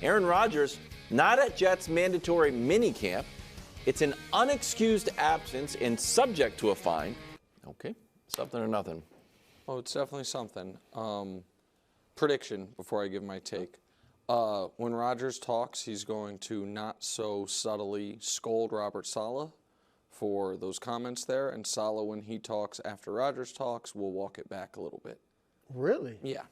Aaron Rodgers, not at Jets' mandatory minicamp. It's an unexcused absence and subject to a fine. Okay, something or nothing. Oh, it's definitely something. Prediction before I give my take. When Rodgers talks, he's going to not so subtly scold Robert Saleh for those comments there. And Salah, when he talks after Rodgers talks, will walk it back a little bit. Really? Yeah.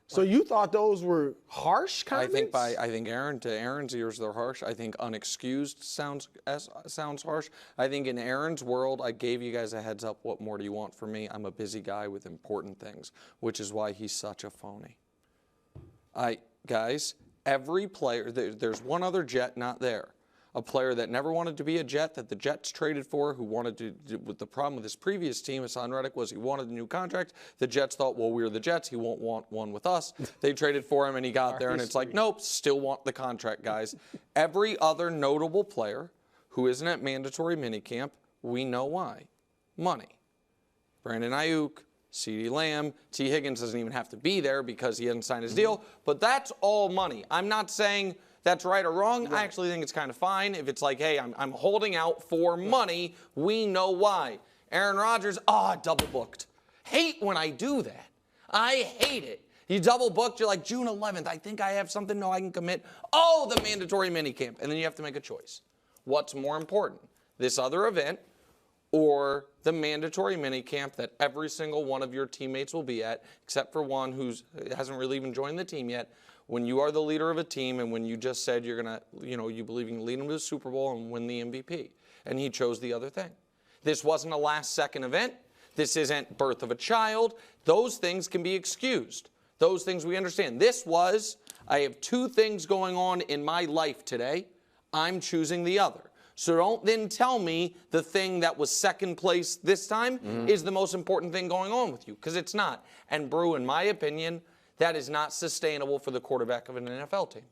So you thought those were harsh comments? I think Aaron's ears they're harsh. I think unexcused sounds harsh. I think in Aaron's world, I gave you guys a heads up. What more do you want from me? I'm a busy guy with important things, which is why he's such a phony. Guys, every player, there's one other Jet not there. A player that never wanted to be a Jet that the Jets traded for, who wanted to, with the problem with his previous team, Haason Reddick, was he wanted a new contract. The Jets thought, well, we're the Jets. He won't want one with us. They traded for him, and he got there, and it's like, nope, still want the contract, guys. Every other notable player who isn't at mandatory minicamp, we know why. Money. Brandon Ayuk, CeeDee Lamb, T. Higgins doesn't even have to be there because he hasn't signed his deal, but that's all money. I'm not saying that's right or wrong. Right. I actually think it's kind of fine. If it's like, hey, I'm holding out for money, we know why. Aaron Rodgers, double booked. Hate when I do that. I hate it. You double booked, you're like, June 11th, I think I have something, no, I can commit. Oh, the mandatory minicamp. And then you have to make a choice. What's more important, this other event or the mandatory minicamp that every single one of your teammates will be at, except for one who hasn't really even joined the team yet? When you are the leader of a team and when you just said you're going to, you believe you can lead them to the Super Bowl and win the MVP. And he chose the other thing. This wasn't a last-second event. This isn't birth of a child. Those things can be excused. Those things we understand. This was, I have two things going on in my life today. I'm choosing the other. So don't then tell me the thing that was second place this time is the most important thing going on with you, because it's not. And Brew, in my opinion, that is not sustainable for the quarterback of an NFL team.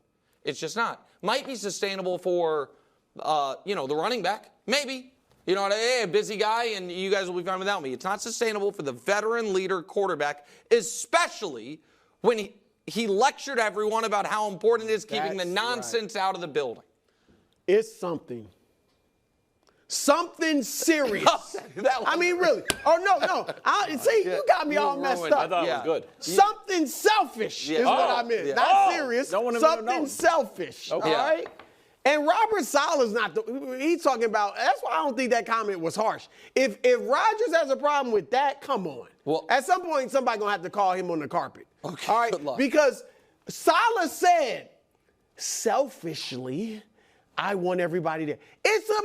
It's just not. Might be sustainable for, the running back. Maybe. Hey, a busy guy, and you guys will be fine without me. It's not sustainable for the veteran leader quarterback, especially when he lectured everyone about how important it is keeping the nonsense out of the building. It's something. Something serious. I mean, really. Oh, no. You got me all messed up. I thought it was good. Something selfish is what I meant. Yeah. Not serious. Something selfish. Okay. All right? And Robert Saleh's not he's talking about, that's why I don't think that comment was harsh. If Rodgers has a problem with that, come on. Well, at some point, somebody's going to have to call him on the carpet. Okay, all right? Good luck. Because Saleh said, selfishly, I want everybody there. It's a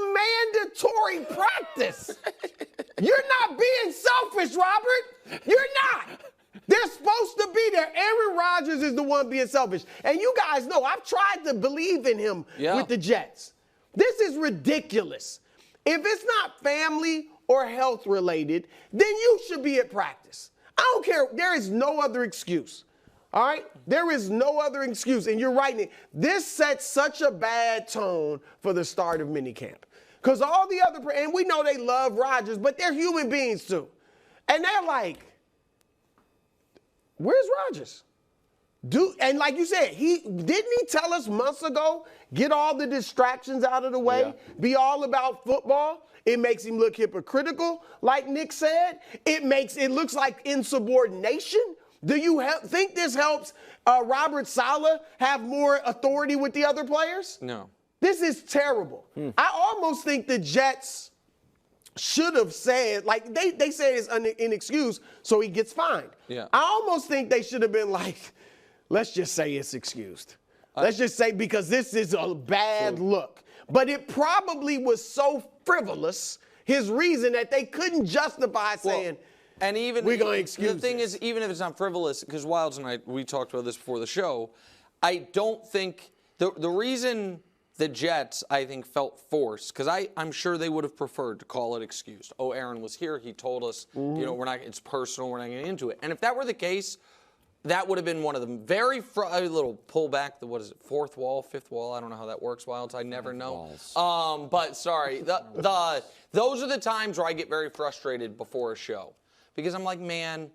mandatory practice. You're not being selfish, Robert. You're not. They're supposed to be there. Aaron Rodgers is the one being selfish. And you guys know, I've tried to believe in him with the Jets. This is ridiculous. If it's not family or health related, then you should be at practice. I don't care. There is no other excuse. All right? There is no other excuse. And you're right. This sets such a bad tone for the start of minicamp. Because all the other, and we know they love Rodgers, but they're human beings too. And they're like, where's Rodgers? And like you said, didn't he tell us months ago, get all the distractions out of the way, be all about football? It makes him look hypocritical, like Nick said. It looks like insubordination. Do you think this helps Robert Saleh have more authority with the other players? No. This is terrible. I almost think the Jets should have said, like they said it's inexcused, so he gets fined. Yeah. I almost think they should have been like, let's just say it's excused. Let's just say, because this is a bad look. But it probably was so frivolous, his reason, that they couldn't justify saying, and even we're going to excuse the thing is, even if it's not frivolous, because Wilds and I, we talked about this before the show, I don't think the reason the Jets, I think, felt forced, because I'm sure they would have preferred to call it excused. Oh, Aaron was here. He told us, it's personal. We're not getting into it. And if that were the case, that would have been one of them. Very a little pullback. What is it? Fourth wall, fifth wall. I don't know how that works, Wilds. I never know. But sorry, those are the times where I get very frustrated before a show, because I'm like, man,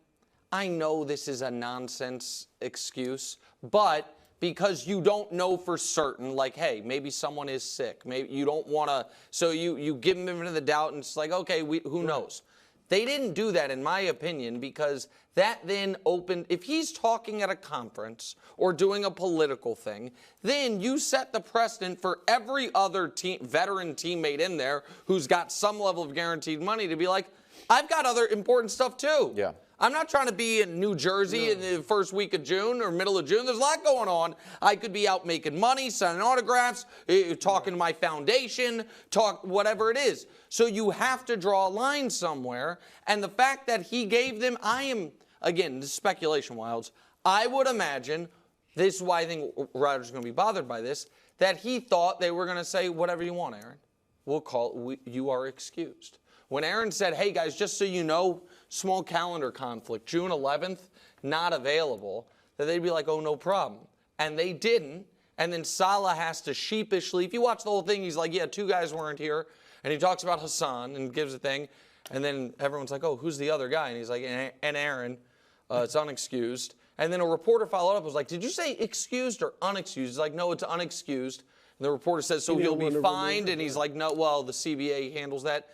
I know this is a nonsense excuse, but because you don't know for certain, like, hey, maybe someone is sick. Maybe you don't want to, so you give them into the doubt, and it's like, okay, who knows? They didn't do that, in my opinion, because that then opened, if he's talking at a conference or doing a political thing, then you set the precedent for every other veteran teammate in there who's got some level of guaranteed money to be like, I've got other important stuff too. Yeah. I'm not trying to be in New Jersey in the first week of June or middle of June. There's a lot going on. I could be out making money, signing autographs, talking to my foundation, whatever it is. So you have to draw a line somewhere. And the fact that he gave them, again, this is speculation, Wilds. I would imagine, this is why I think Rodgers is going to be bothered by this, that he thought they were going to say, whatever you want, Aaron. We'll call it, you are excused. When Aaron said, hey, guys, just so you know, small calendar conflict, June 11th, not available, that they'd be like, oh, no problem. And they didn't. And then Salah has to sheepishly, if you watch the whole thing, he's like, yeah, 2 guys weren't here. And he talks about Haason and gives a thing. And then everyone's like, oh, who's the other guy? And he's like, and Aaron, it's unexcused. And then a reporter followed up, was like, did you say excused or unexcused? He's like, no, it's unexcused. And the reporter says, so he'll be fined? And he's like, no, well, the CBA handles that.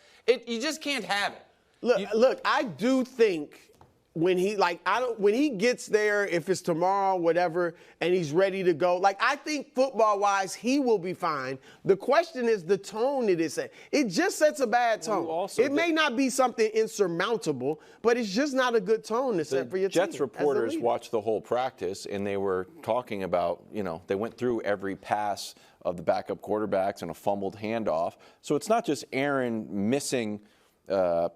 You just can't have it. Look, I do think when he gets there, if it's tomorrow, whatever, and he's ready to go, I think football-wise, he will be fine. The question is the tone it is set. It just sets a bad tone. It may not be something insurmountable, but it's just not a good tone to set for your team. Jets reporters watched the whole practice, and they were talking about, they went through every pass of the backup quarterbacks and a fumbled handoff. So it's not just Aaron missing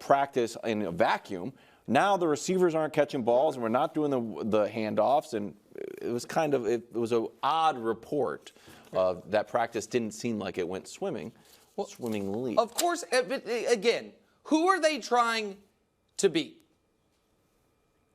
practice in a vacuum. Now the receivers aren't catching balls, and we're not doing the handoffs, and it was an odd report. That practice didn't seem like it went swimmingly. Of course, but again, who are they trying to beat?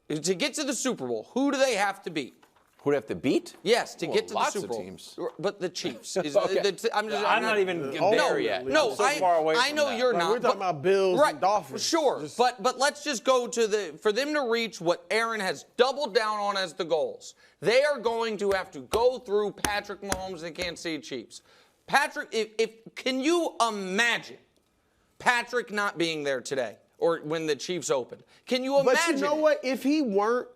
To get to the Super Bowl, who do they have to beat? Who do they have to beat? Yes, to get to the Super Bowl. Lots of teams. But the Chiefs. Okay. I'm not even there yet. No, so far away I know that. you're not. We're talking about Bills and Dolphins. Sure, but let's just go to for them to reach what Aaron has doubled down on as the goals. They are going to have to go through Patrick Mahomes and Kansas City Chiefs. Patrick, can you imagine Patrick not being there today or when the Chiefs opened? Can you imagine? But you know what? If he weren't,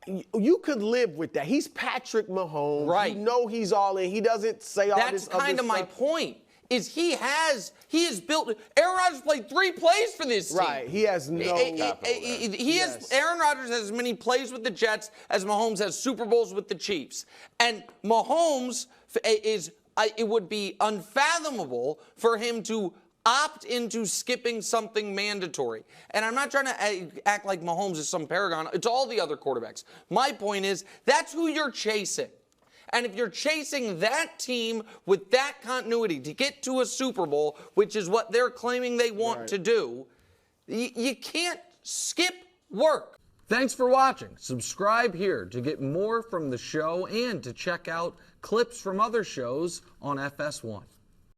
you could live with that. He's Patrick Mahomes. Right. You know he's all in. He doesn't say all this other stuff. That's kind of my point. Is he has built. Aaron Rodgers played 3 plays for this team. Right. He has no. Aaron Rodgers has as many plays with the Jets as Mahomes has Super Bowls with the Chiefs. And Mahomes it would be unfathomable for him to opt into skipping something mandatory. And I'm not trying to act like Mahomes is some paragon. It's all the other quarterbacks. My point is, that's who you're chasing. And if you're chasing that team with that continuity to get to a Super Bowl, which is what they're claiming they want to do, you can't skip work. Thanks for watching. Subscribe here to get more from the show and to check out clips from other shows on FS1.